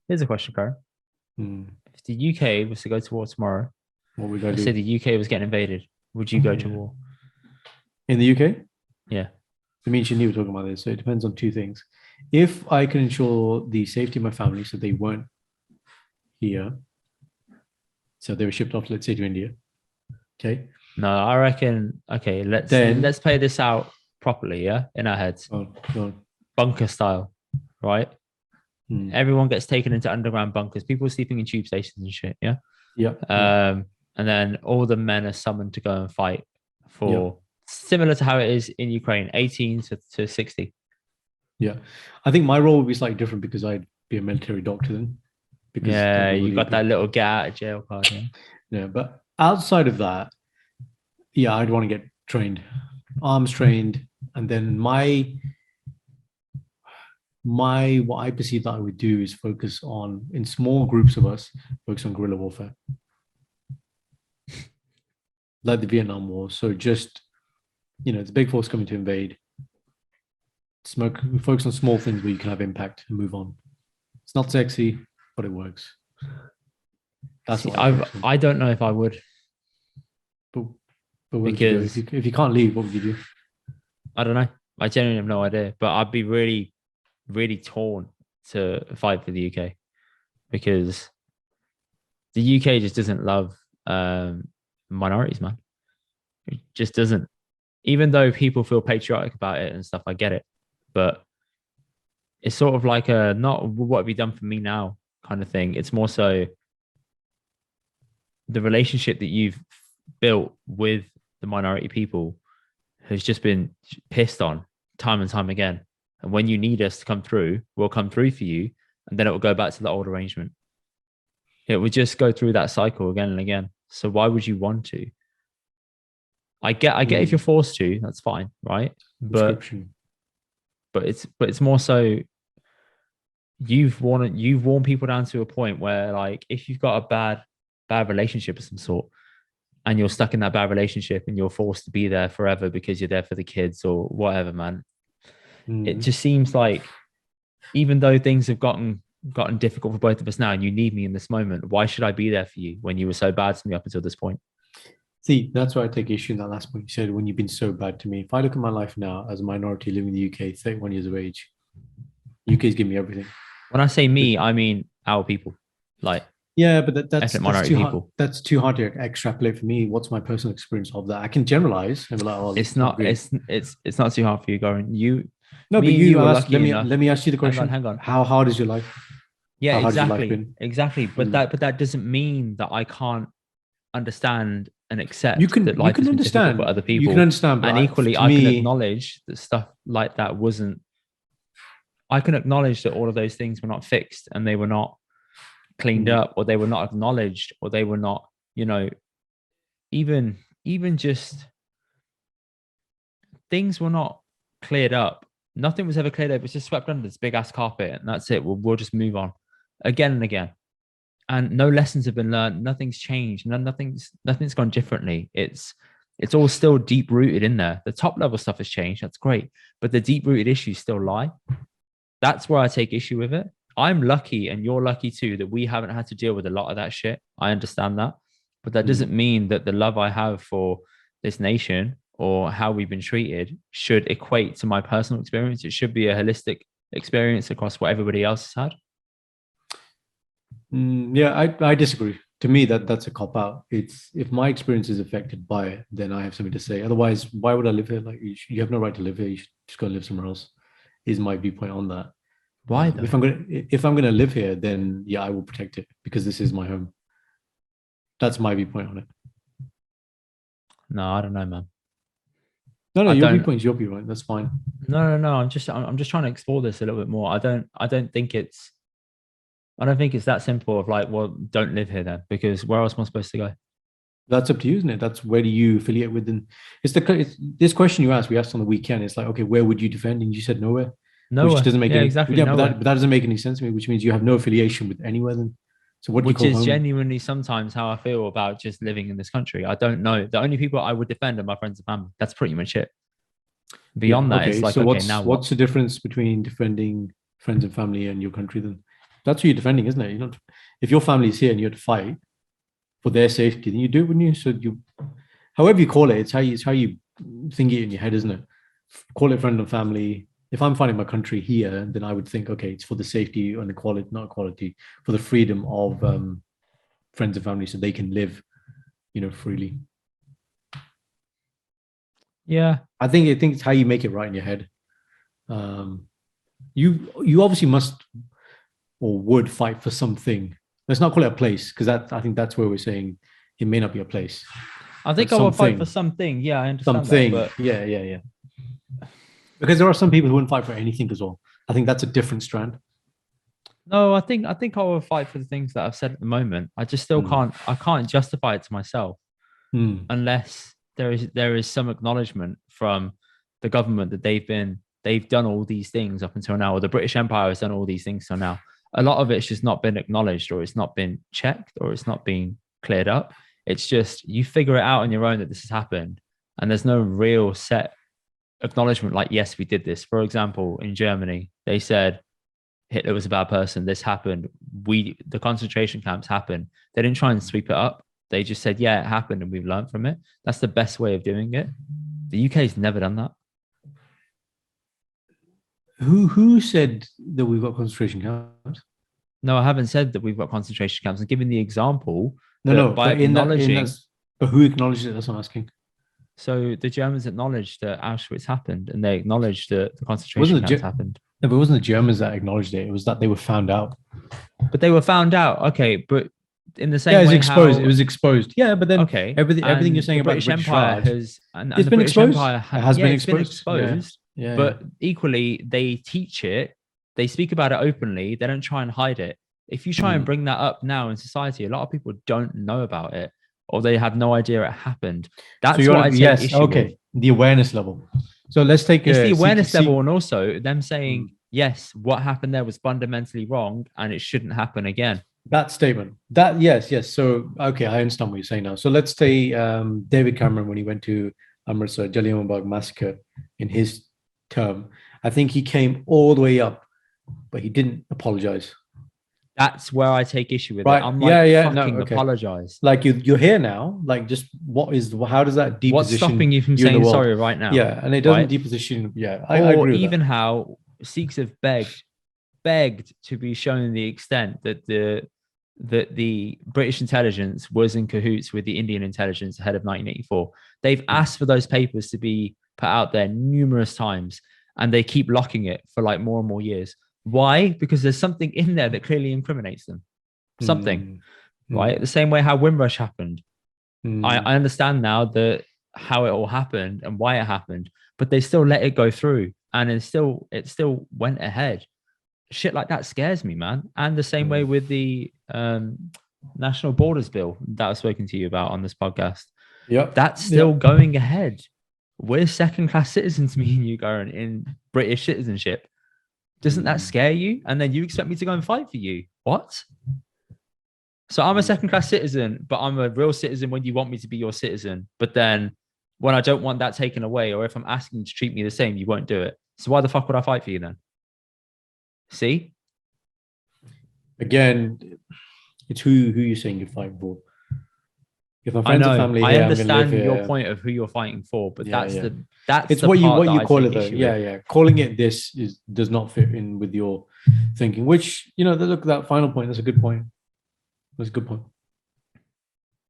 Here's a question, Karen. Hmm. If the UK was to go to war tomorrow, What we gotta let's say do the UK was getting invaded, would you go to war? in the UK? Yeah. For me and Shindy were talking about this. So it depends on two things. If I can ensure the safety of my family, so they weren't here, so they were shipped off, let's say, to India. Okay. No, I reckon. Okay, Then, let's play this out properly. Yeah, in our heads, oh, God. bunker style, right? Hmm. Everyone gets taken into underground bunkers. People sleeping in tube stations and shit. Yeah. Yeah. Yeah. And then all the men are summoned to go and fight Yeah. for similar to how it is in Ukraine, 18 to 60. Yeah. I think my role would be slightly different because I'd be a military doctor then, because I'd Yeah, be you really got that good. little get out of jail card. Yeah. Yeah. But outside of that, yeah, I'd want to get trained, arms trained. And then my what I perceive that I would do is focus on in small groups of us, focus on guerrilla warfare, like the Vietnam War. So just it's a big force coming to invade. Focus on small things where you can have impact and move on. It's not sexy, but it works. That's See, what I focus on. I don't know if I would But, but where would you go because if you can't leave? What would you do? I don't know. I genuinely have no idea. But I'd be really, really torn to fight for the UK because the UK just doesn't love minorities, man. It just doesn't. Even though people feel patriotic about it and stuff, I get it. But it's sort of like a not what have you done for me now kind of thing. It's more so the relationship that you've built with the minority people has just been pissed on time and time again. And when you need us to come through, we'll come through for you. And then it will go back to the old arrangement. It would just go through that cycle again and again. So why would you want to? I get if you're forced to, that's fine, right? But Description. it's more so you've worn people down to a point where like if you've got a bad relationship of some sort and you're stuck in that bad relationship and you're forced to be there forever because you're there for the kids or whatever, man. It Mm. just seems like even though things have gotten difficult for both of us now and you need me in this moment, why should I be there for you when you were so bad to me up until this point? See, that's why I take issue in that last point you said when you've been so bad to me. If I look at my life now as a minority living in the UK, 31 years of age, UK's giving me everything. When I say me, I mean our people, like Yeah, but that's ethnic minority too hard. people. That's too hard to extrapolate for me. What's my personal experience of that? I can generalize and be like, oh, It's it's not not. great. It's not too hard for you, Goran. No, but Me and you you were ask. lucky Let enough. me ask you the Hang on, question. hang on. How hard is your life? Yeah, How hard has your life exactly, been? exactly. But Mm. that doesn't mean that I can't understand and You accept can that life has been difficult for understand. other You can people, understand, but and equally, to I can me, acknowledge that stuff like that wasn't. I can acknowledge that all of those things were not fixed and they were not cleaned mm, up, or they were not acknowledged, or they were not, you know, even just things were not cleared up. Nothing was ever cleared up. It's just swept under this big ass carpet, and that's it. We'll just move on again and again. And no lessons have been learned. Nothing's changed. Nothing's gone differently. It's all still deep rooted in there. The top level stuff has changed. That's great, but the deep rooted issues still lie. That's where I take issue with it. I'm lucky, and you're lucky too, that we haven't had to deal with a lot of that shit. I understand that, but that mm. doesn't mean that the love I have for this nation or how we've been treated should equate to my personal experience. It should be a holistic experience across what everybody else has had. Yeah, I disagree. To me, that's a cop out. It's if my experience is affected by it, then I have something to say. Otherwise, why would I live here? Like you have no right to live here. You should just go live somewhere else. Is my viewpoint on that. Why though? If I'm gonna live here, then yeah, I will protect it because this is my home. That's my viewpoint on it. No, I don't know, man. No, no, I your don't. viewpoint is your viewpoint. That's fine. No. I'm just trying to explore this a little bit more. I don't think it's that simple of like, well, don't live here then, because where else am I supposed to go? That's up to you, isn't it? That's where do you affiliate with? And it's this question you asked. We asked on the weekend. It's like, okay, where would you defend? And you said nowhere, which Nowhere. doesn't make Yeah, any. exactly. Yeah, but Nowhere. that doesn't make any sense to me. Which means you have no affiliation with anywhere. Then, so what do you Which call is home? genuinely sometimes how I feel about just living in this country. I don't know. The only people I would defend are my friends and family. That's pretty much it. Yeah. Beyond that, it's Okay. like, So okay, now what? what's the difference between defending friends and family and your country then? That's who you're defending, isn't it? You know, if your family's here and you have to fight for their safety, then you do it, wouldn't you? So you, however you call it, it's how you think it in your head, isn't it? Call it friend and family. If I'm finding my country here, then I would think, okay, it's for the safety and equality, not equality, for the freedom of friends and family, so they can live, you know, freely. Yeah. I think it's how you make it right in your head. Um, you obviously must or would fight for something. Let's not call it a place, because that I think that's where we're saying it may not be a place. I think But I would fight for something, something. Yeah, I understand something. that. But Yeah. Because there are some people who wouldn't fight for anything as well. I think that's a different strand. no, I think I will fight for the things that I've said at the moment. I just still Mm. can't justify it to myself Mm. unless there is some acknowledgement from the government that they've done all these things up until now, or the British Empire has done all these things till now. A lot of it's just not been acknowledged, or it's not been checked, or it's not being cleared up. It's just you figure it out on your own that this has happened, and there's no real set acknowledgement like, yes, we did this. For example, in Germany, they said Hitler was a bad person. This happened. The concentration camps happened. They didn't try and sweep it up. They just said, yeah, it happened and we've learned from it. That's the best way of doing it. The UK's never done that. Who said that we've got concentration camps? No, I haven't said that we've got concentration camps. I'm giving the example No, that by but acknowledging, but who acknowledged it? That's what I'm asking. so the Germans acknowledged that Auschwitz happened and they acknowledged that the Wasn't concentration the camps happened. no, but it wasn't the Germans that acknowledged it. It was that they were found out. But they were found out. Okay, but in the Yeah, same it was way exposed. It how was exposed. Yeah, but then okay, everything you're and saying the about the British British Empire Raj, has and it's the been British exposed. Empire It has yeah, been it's been exposed. exposed, Yeah. but equally they teach it, they speak about it openly, they don't try and hide it. If you try and Mm. bring that up now in society, a lot of people don't know about it or they have no idea it happened. So That's you what want I to, take yes, issue with. okay, the awareness level. So let's take It's the a awareness level, see. and also them saying, Mm. yes, what happened there was fundamentally wrong and it shouldn't happen again. That statement. That yes. So okay, I understand what you're saying now. So let's say David Cameron when he went to Amritsar, Jallianwala Bagh massacre in his term, I think he came all the way up, but he didn't apologize. That's where I take issue with it. Right? I'm like, Yeah. No. fucking Okay. apologize. Like you're here now. Like just what is how does that What's deposition stopping you from you in the saying world? sorry right now? Yeah, and it doesn't Right? deposition. Yeah, I Or agree with that. even how Sikhs have begged to be shown the extent that the British intelligence was in cahoots with the Indian intelligence ahead of 1984. They've asked for those papers to be put out there numerous times, and they keep locking it for like more and more years. Why? Because there's something in there that clearly incriminates them. Something, Mm, right? mm, The same way how Windrush happened. I mm. understand now that how it all happened and why it happened, but they still let it go through, and it still went ahead. Shit like that scares me, man. And the same way Mm. with the national borders bill that I've spoken to you about on this podcast. Yep. That's still Yep. going ahead. We're second class citizens, me and you, Garen, in British citizenship. Doesn't that Mm. scare you? And then you expect me to go and fight for you? What? So I'm a Mm. second class citizen, but I'm a real citizen when you want me to be your citizen. But then when I don't want that taken away, or if I'm asking you to treat me the same, you won't do it. So why the fuck would I fight for you then? See? Again, it's who you're saying you're fighting for. If my I friends and know. family I here, I'm gonna live understand your here. point of who you're fighting for, but Yeah, that's yeah. that's It's the part what that you I call it take though. issue Yeah, with. yeah. Calling it this is does not fit in with your thinking. Which look, that final point. That's a good point. That's a good point.